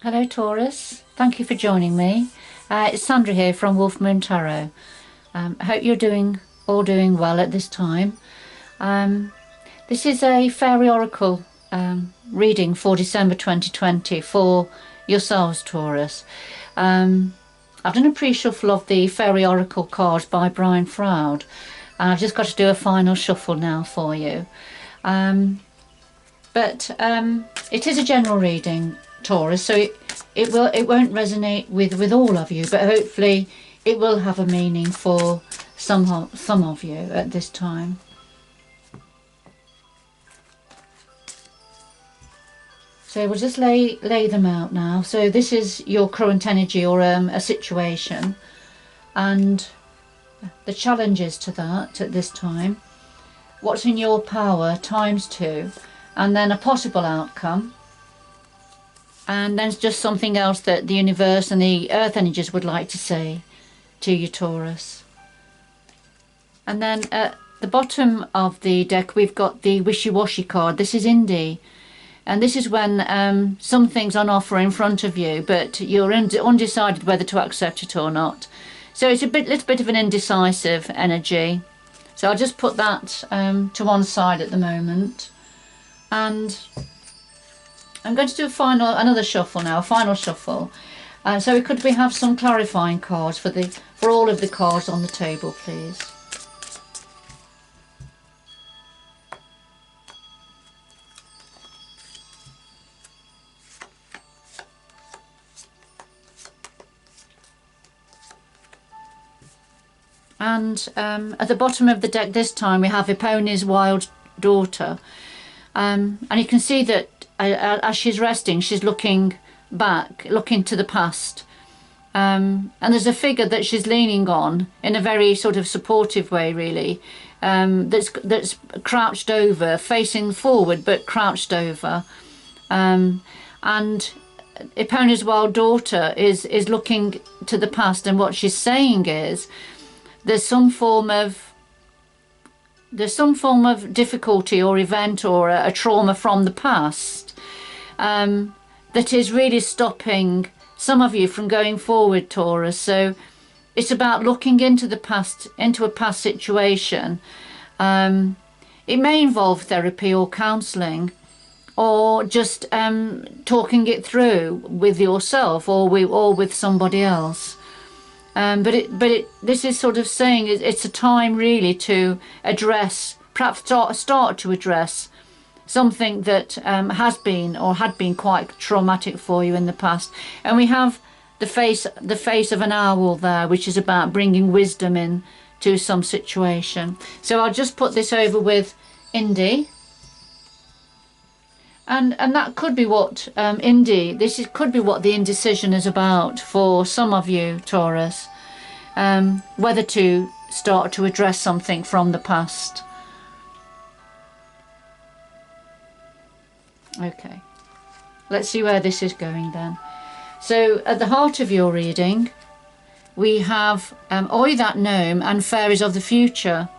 Hello Taurus, thank you for joining me. It's Sandra here from Wolf Moon Tarot. I hope you're all doing well at this time. This is a Faery Oracle reading for December 2020 for yourselves, Taurus. I've done a pre-shuffle of the Faery Oracle cards by Brian Froud, and I've just got to do a final shuffle now for you. But it is a general reading, Taurus, so it won't resonate with all of you, but hopefully it will have a meaning for some of you at this time. So we'll just lay them out now. So this is your current energy or a situation, and the challenges to that at this time. What's in your power ×2, and then a possible outcome. And then just something else that the universe and the earth energies would like to say to you, Taurus. And then at the bottom of the deck we've got the wishy-washy card. This is indie, and this is when something's on offer in front of you, but you're undecided whether to accept it or not. So it's little bit of an indecisive energy. So I'll just put that to one side at the moment, and I'm going to do another shuffle now, a final shuffle. So could we have some clarifying cards for all of the cards on the table, please? And at the bottom of the deck this time we have Eponi's wild daughter, and you can see that as she's resting, she's looking back, looking to the past, and there's a figure that she's leaning on in a very sort of supportive way, really, that's crouched over, facing forward but crouched over, and Eponi's wild daughter is looking to the past, and what she's saying is there's some form of difficulty or event or a trauma from the past that is really stopping some of you from going forward, Taurus. So it's about looking into the past, into a past situation. It may involve therapy or counselling, or just talking it through with yourself or with somebody else. This is sort of saying it's a time really to address, perhaps start to address something that has been or had been quite traumatic for you in the past. And we have the face of an owl there, which is about bringing wisdom in to some situation. So I'll just put this over with Indy, and that could be what could be what the indecision is about for some of you, Taurus, whether to start to address something from the past. Okay, let's see where this is going then. So at the heart of your reading we have Oi that gnome and fairies of the future.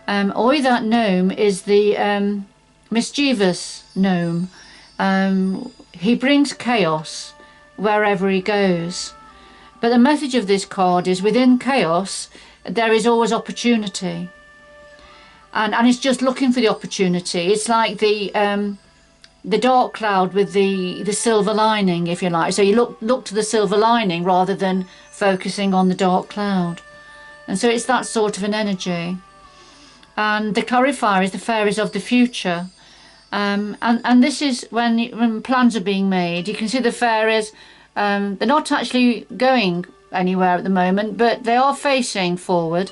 Oi that gnome is the mischievous gnome. He brings chaos wherever he goes, but the message of this card is within chaos there is always opportunity, and it's just looking for the opportunity. It's like the dark cloud with the silver lining, if you like. So you look to the silver lining rather than focusing on the dark cloud, and so it's that sort of an energy. And the clarifier is the fairies of the future. And this is when plans are being made. You can see the fairies, they're not actually going anywhere at the moment, but they are facing forward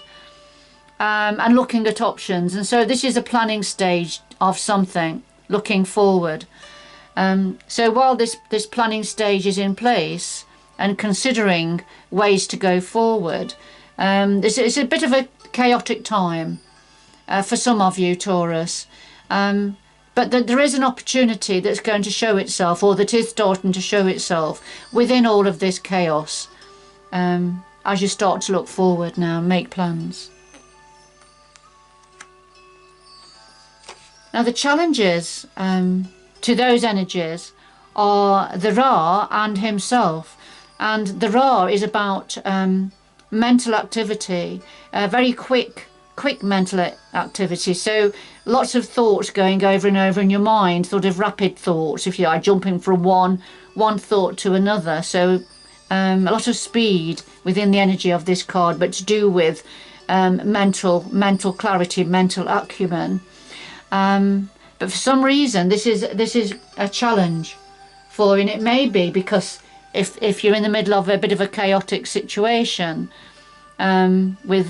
and looking at options. And so this is a planning stage of something, looking forward. So while this planning stage is in place and considering ways to go forward, it's a bit of a chaotic time for some of you, Taurus. But there is an opportunity that's going to show itself, or that is starting to show itself within all of this chaos, as you start to look forward now and make plans. Now the challenges to those energies are the Ra and himself. And the Ra is about mental activity, very quick mental activity. So lots of thoughts going over and over in your mind, sort of rapid thoughts, if you like, jumping from one thought to another. So a lot of speed within the energy of this card, but to do with mental clarity, mental acumen. But for some reason, this is a challenge for you, and it may be because if you're in the middle of a bit of a chaotic situation, with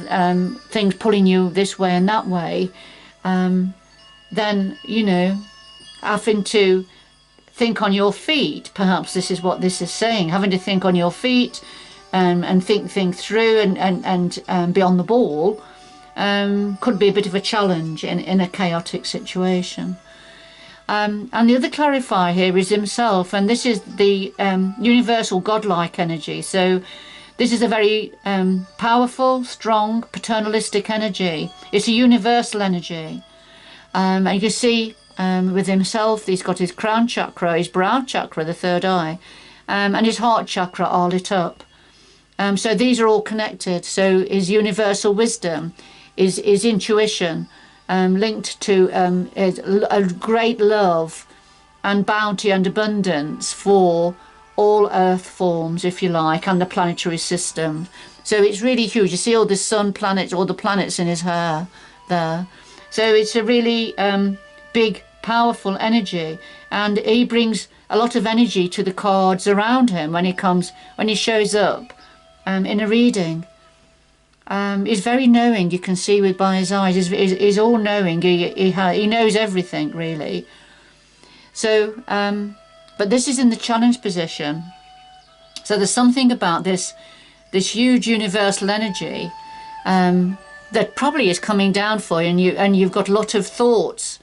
things pulling you this way and that way, then, you know, having to think on your feet, perhaps this is what this is saying, having to think on your feet, and think through and be on the ball, could be a bit of a challenge in a chaotic situation. And the other clarifier here is himself, and this is the universal godlike energy. So this is a very powerful, strong, paternalistic energy. It's a universal energy. And you can see with himself, he's got his crown chakra, his brow chakra, the third eye, and his heart chakra are lit up. So these are all connected. So his universal wisdom is intuition, linked to a great love and bounty and abundance for all earth forms, if you like, and the planetary system. So it's really huge. You see all the sun planets, all the planets in his hair there. So it's a really big, powerful energy, and he brings a lot of energy to the cards around him when he shows up in a reading. He's very knowing, you can see by his eyes. He's all knowing. He knows everything, really. So, but this is in the challenge position. So there's something about this huge universal energy that probably is coming down for you, and you've got a lot of thoughts,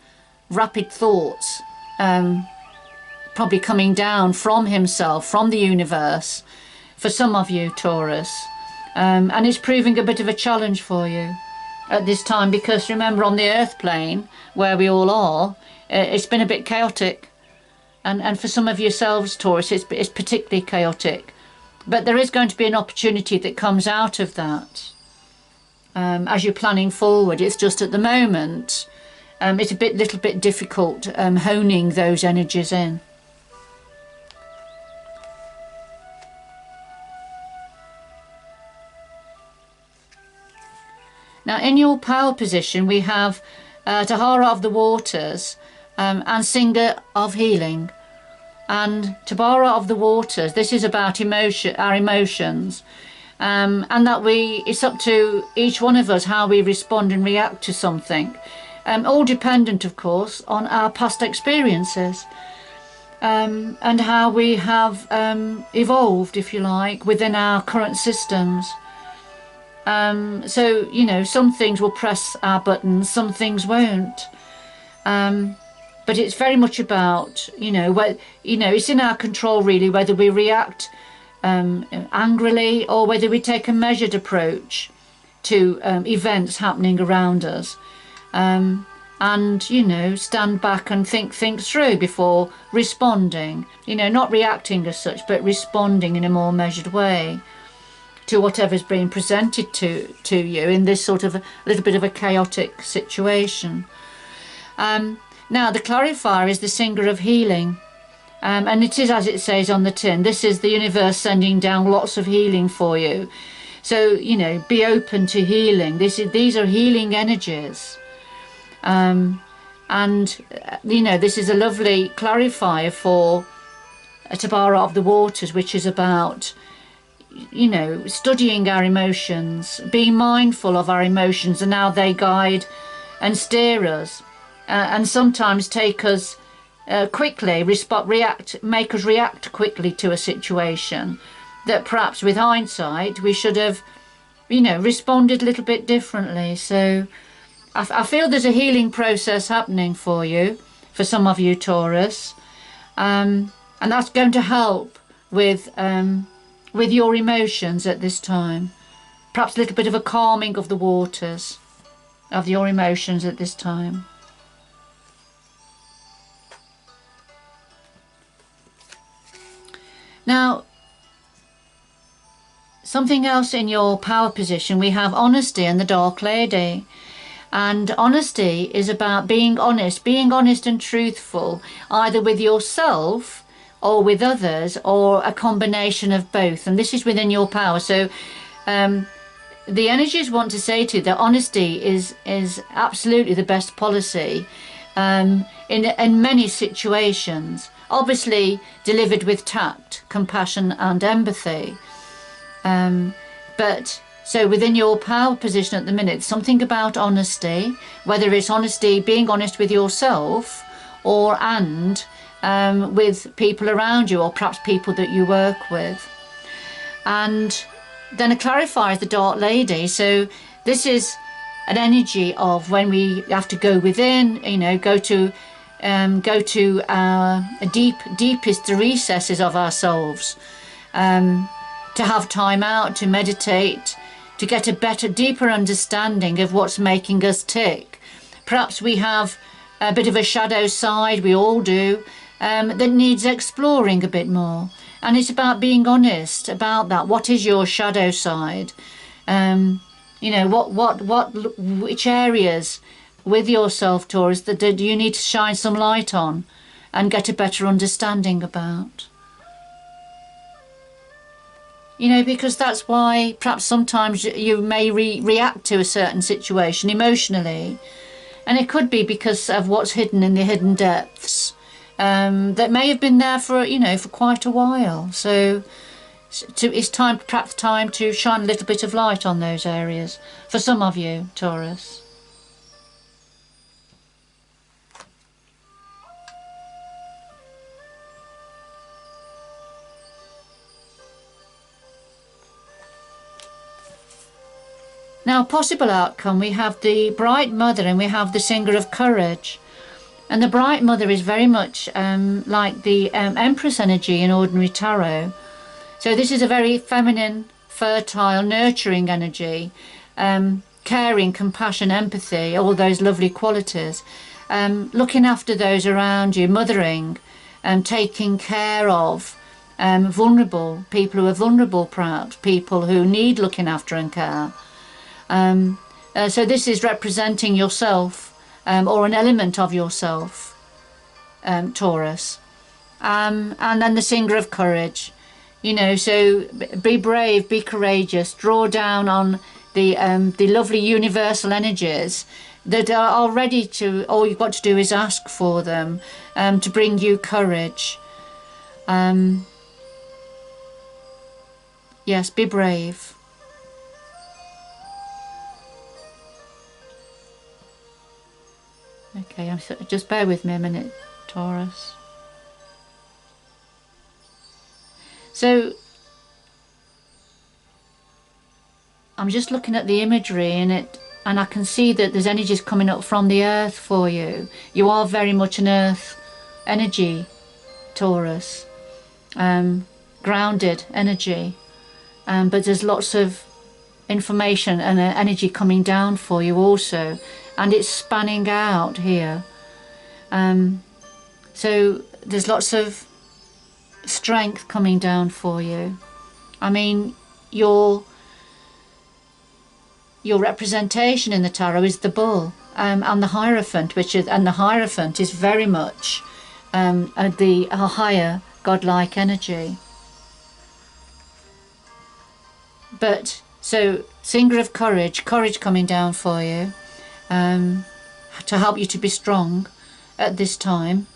rapid thoughts, probably coming down from himself, from the universe, for some of you, Taurus. And it's proving a bit of a challenge for you at this time, because remember, on the earth plane where we all are, it's been a bit chaotic, and for some of yourselves, Taurus, it's particularly chaotic. But there is going to be an opportunity that comes out of that as you're planning forward. It's just at the moment it's a little bit difficult honing those energies in. Now, in your power position, we have Tahara of the Waters and Singer of Healing. And Tabara of the Waters, this is about our emotions, and that it's up to each one of us how we respond and react to something, all dependent, of course, on our past experiences, and how we have evolved, if you like, within our current systems. So, you know, some things will press our buttons, some things won't. But it's very much about, it's in our control, really, whether we react angrily or whether we take a measured approach to events happening around us. And, stand back and think through before responding. Not reacting as such, but responding in a more measured way to whatever's being presented to you in this sort of a little bit of a chaotic situation. Now, the clarifier is the Singer of Healing, and it is as it says on the tin. This is the universe sending down lots of healing for you. So, be open to healing. These are healing energies. And, this is a lovely clarifier for Tabara of the Waters, which is about, studying our emotions, being mindful of our emotions and how they guide and steer us. And sometimes take us quickly, make us react quickly to a situation that perhaps with hindsight we should have, responded a little bit differently. So I feel there's a healing process happening for you, for some of you, Taurus, and that's going to help with your emotions at this time. Perhaps a little bit of a calming of the waters of your emotions at this time. Now, something else in your power position, we have honesty and the Dark Lady. And honesty is about being honest and truthful, either with yourself or with others, or a combination of both. And this is within your power. So the energies want to say to you that honesty is absolutely the best policy in many situations. Obviously delivered with tact, compassion and empathy. But so within your power position at the minute, something about honesty, whether it's honesty, being honest with yourself, or with people around you, or perhaps people that you work with. And then it clarifies the Dark Lady. So this is an energy of when we have to go within, go to our deepest recesses of ourselves, to have time out, to meditate, to get a better, deeper understanding of what's making us tick. Perhaps we have a bit of a shadow side, we all do, that needs exploring a bit more. And it's about being honest about that. What is your shadow side? Which areas with yourself, Taurus, that you need to shine some light on and get a better understanding about. Because that's why perhaps sometimes you may react to a certain situation emotionally. And it could be because of what's hidden in the hidden depths, that may have been there for quite a while. So it's perhaps time to shine a little bit of light on those areas for some of you, Taurus. Now, possible outcome, we have the Bright Mother and we have the Singer of Courage. And the Bright Mother is very much like the Empress energy in ordinary tarot. So this is a very feminine, fertile, nurturing energy, caring, compassion, empathy, all those lovely qualities. Looking after those around you, mothering, taking care of vulnerable people who are vulnerable, perhaps, people who need looking after and care. So this is representing yourself, or an element of yourself, Taurus. And then the Singer of Courage, so be brave, be courageous, draw down on the lovely universal energies that are ready to, all you've got to do is ask for them, to bring you courage. Yes, be brave. Okay, just bear with me a minute, Taurus. So I'm just looking at the imagery and I can see that there's energies coming up from the earth for you. You are very much an earth energy, Taurus, grounded energy, but there's lots of information and energy coming down for you also, and it's spanning out here. So there's lots of strength coming down for you. I mean, your representation in the tarot is the bull, and the Hierophant, the Hierophant is very much a higher godlike energy. But so Singer of Courage coming down for you, to help you to be strong at this time,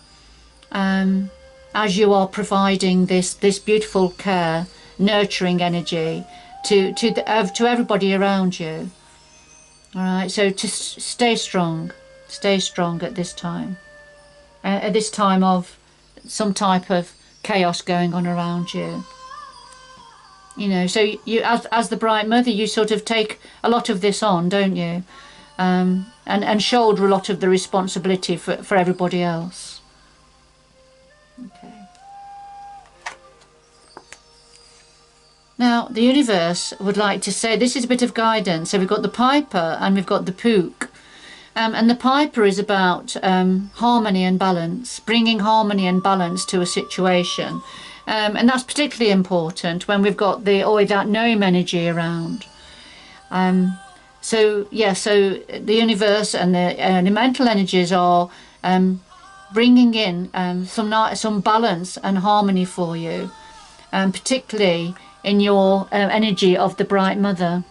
as you are providing this beautiful care, nurturing energy to everybody around you. All right, so to stay strong at this time, at this time of some type of chaos going on around you. So you, as the Bright Mother, you sort of take a lot of this on, don't you? And shoulder a lot of the responsibility for everybody else. Okay. Now, the universe would like to say, this is a bit of guidance. So we've got the Piper and we've got the Pook. And the Piper is about harmony and balance, bringing harmony and balance to a situation. And that's particularly important when we've got the oi that gnome energy around. So the universe and the mental energies are bringing in some balance and harmony for you, particularly in your energy of the bright mother,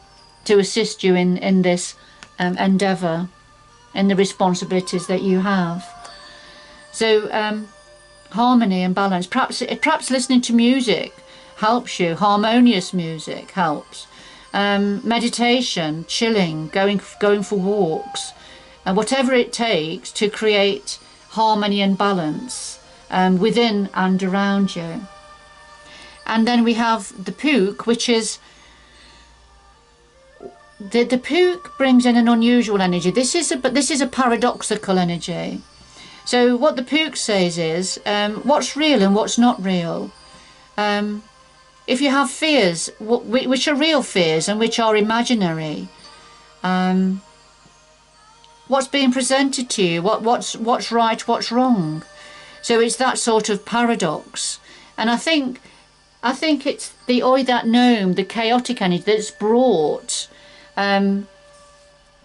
to assist you in this endeavour, in the responsibilities that you have. So harmony and balance. Perhaps listening to music helps you. Harmonious music helps. Meditation, chilling, going for walks, and whatever it takes to create harmony and balance within and around you. And then we have the Pook, which is the Pook brings in an unusual energy. This is a paradoxical energy. So what the Pook says is what's real and what's not real. If you have fears, which are real fears and which are imaginary, what's being presented to you, what's right, what's wrong. So it's that sort of paradox. And I think it's the oi that gnome, the chaotic energy that's brought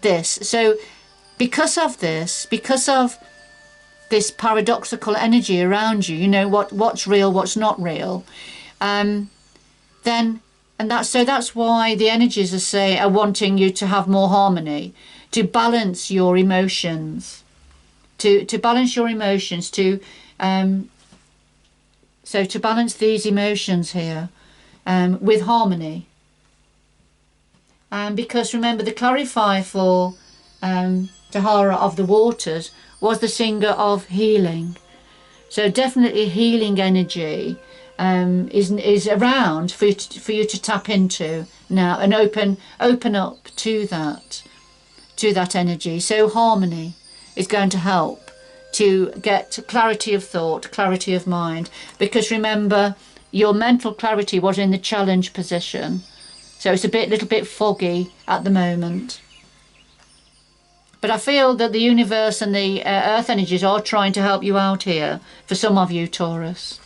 this. So because of this paradoxical energy around you, you know what's real, what's not real, that's why the energies are wanting you to have more harmony, to balance your emotions, to balance your emotions, to balance these emotions here with harmony. Because remember, the clarifier for Tahara of the waters was the singer of healing. So definitely healing energy is around for you to tap into now and open up to that energy. So harmony is going to help to get clarity of thought, clarity of mind, because remember, your mental clarity was in the challenge position, so it's a little bit foggy at the moment. But I feel that the universe and the earth energies are trying to help you out here, for some of you, Taurus.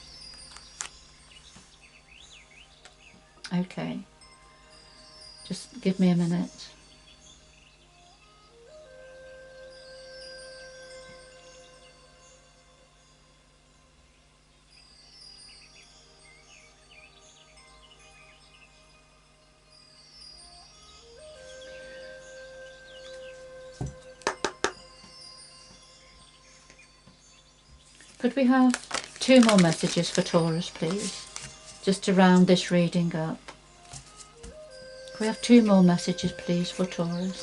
Okay, just give me a minute. Could we have 2 more messages for Taurus, please? Just to round this reading up. Could we have 2 more messages, please, for Taurus?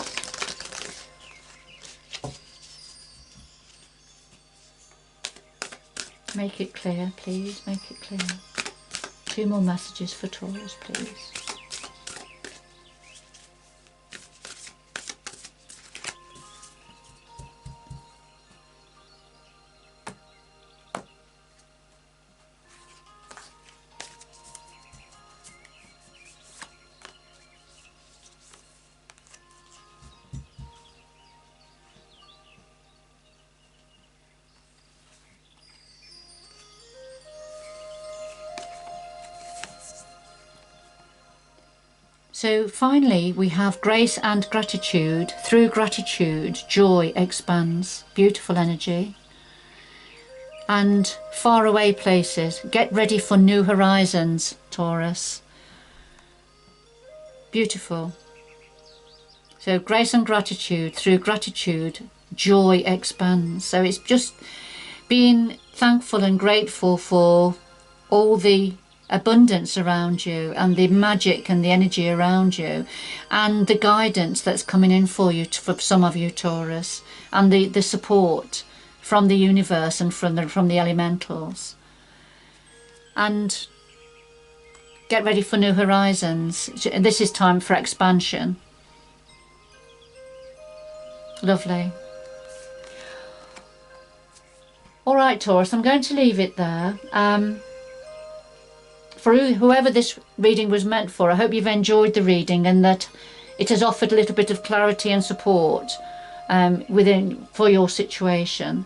Make it clear, please. Make it clear. 2 more messages for Taurus, please. So finally we have grace and gratitude. Through gratitude, joy expands. Beautiful energy. And faraway places. Get ready for new horizons, Taurus. Beautiful. So grace and gratitude. Through gratitude, joy expands. So it's just being thankful and grateful for all the abundance around you and the magic and the energy around you and the guidance that's coming in for you, for some of you, Taurus, and the support from the universe and from the elementals. And get ready for new horizons. This is time for expansion. Lovely. All right, Taurus, I'm going to leave it there. For whoever this reading was meant for, I hope you've enjoyed the reading and that it has offered a little bit of clarity and support for your situation.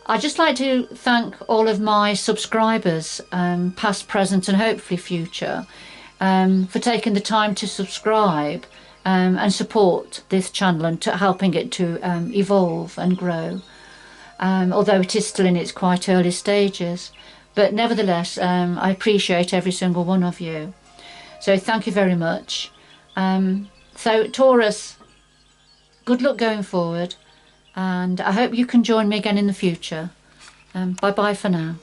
I'd just like to thank all of my subscribers, past, present and hopefully future, for taking the time to subscribe and support this channel and to helping it to evolve and grow, although it is still in its quite early stages. But nevertheless, I appreciate every single one of you. So thank you very much. So Taurus, good luck going forward, and I hope you can join me again in the future. Bye bye for now.